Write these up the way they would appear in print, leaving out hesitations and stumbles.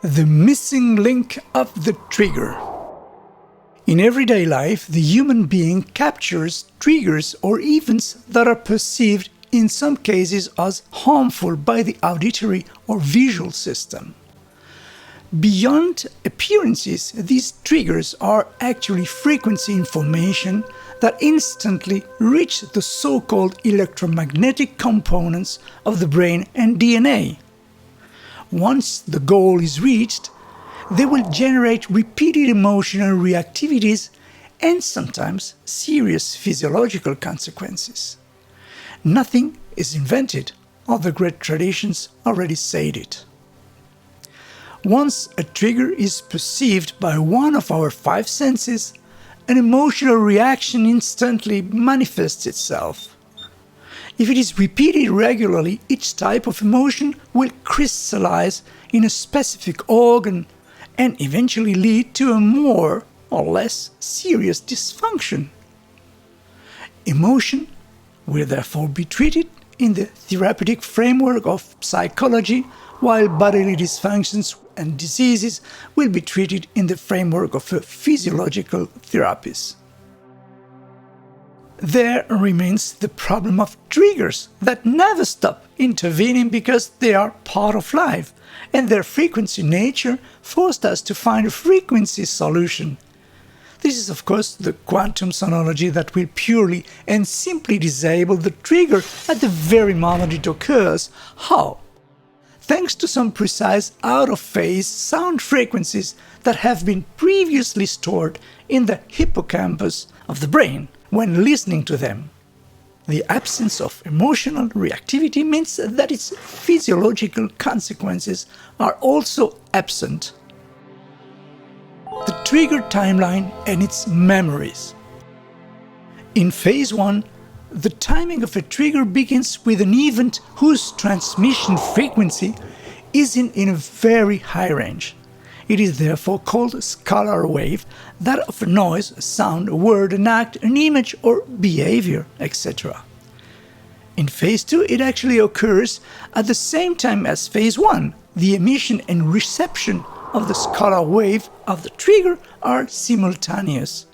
The missing link of the trigger. In everyday life, the human being captures triggers or events that are perceived in some cases as harmful by the auditory or visual system. Beyond appearances, these triggers are actually frequency information that instantly reach the so-called electromagnetic components of the brain and DNA. Once the goal is reached, they will generate repeated emotional reactivities and sometimes serious physiological consequences. Nothing is invented, other great traditions already said it. Once a trigger is perceived by one of our five senses, an emotional reaction instantly manifests itself. If it is repeated regularly, each type of emotion will crystallize in a specific organ and eventually lead to a more or less serious dysfunction. Emotion will therefore be treated in the therapeutic framework of psychology, while bodily dysfunctions and diseases will be treated in the framework of physiological therapies. There remains the problem of triggers that never stop intervening because they are part of life, and their frequency nature forced us to find a frequency solution. This is, of course, the quantum sonology that will purely and simply disable the trigger at the very moment it occurs. How? Thanks to some precise out-of-phase sound frequencies that have been previously stored in the hippocampus of the brain when listening to them. The absence of emotional reactivity means that its physiological consequences are also absent. The trigger timeline and its memories. In phase 1, the timing of a trigger begins with an event whose transmission frequency is in a very high range. It is therefore called a scalar wave, that of a noise, a sound, a word, an act, an image, or behavior, etc. In phase 2, it actually occurs at the same time as phase 1. The emission and reception of the scalar wave of the trigger are simultaneous.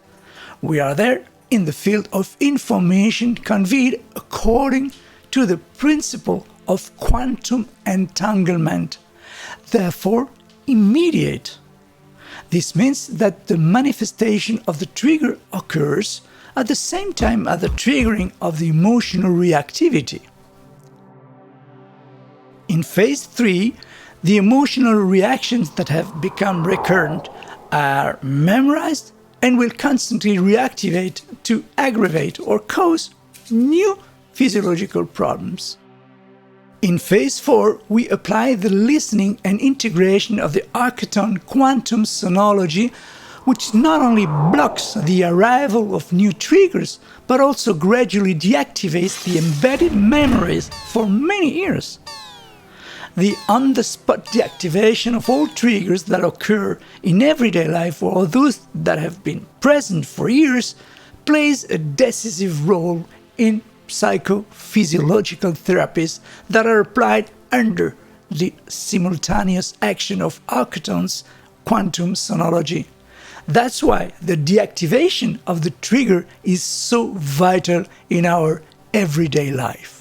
We are there in the field of information conveyed according to the principle of quantum entanglement, therefore immediate. This means that the manifestation of the trigger occurs at the same time as the triggering of the emotional reactivity. In phase 3, the emotional reactions that have become recurrent are memorized and will constantly reactivate to aggravate or cause new physiological problems. In phase 4, we apply the listening and integration of the archeton quantum sonology, which not only blocks the arrival of new triggers, but also gradually deactivates the embedded memories for many years. The on-the-spot deactivation of all triggers that occur in everyday life or those that have been present for years plays a decisive role in psychophysiological therapies that are applied under the simultaneous action of archeton's quantum sonology. That's why the deactivation of the trigger is so vital in our everyday life.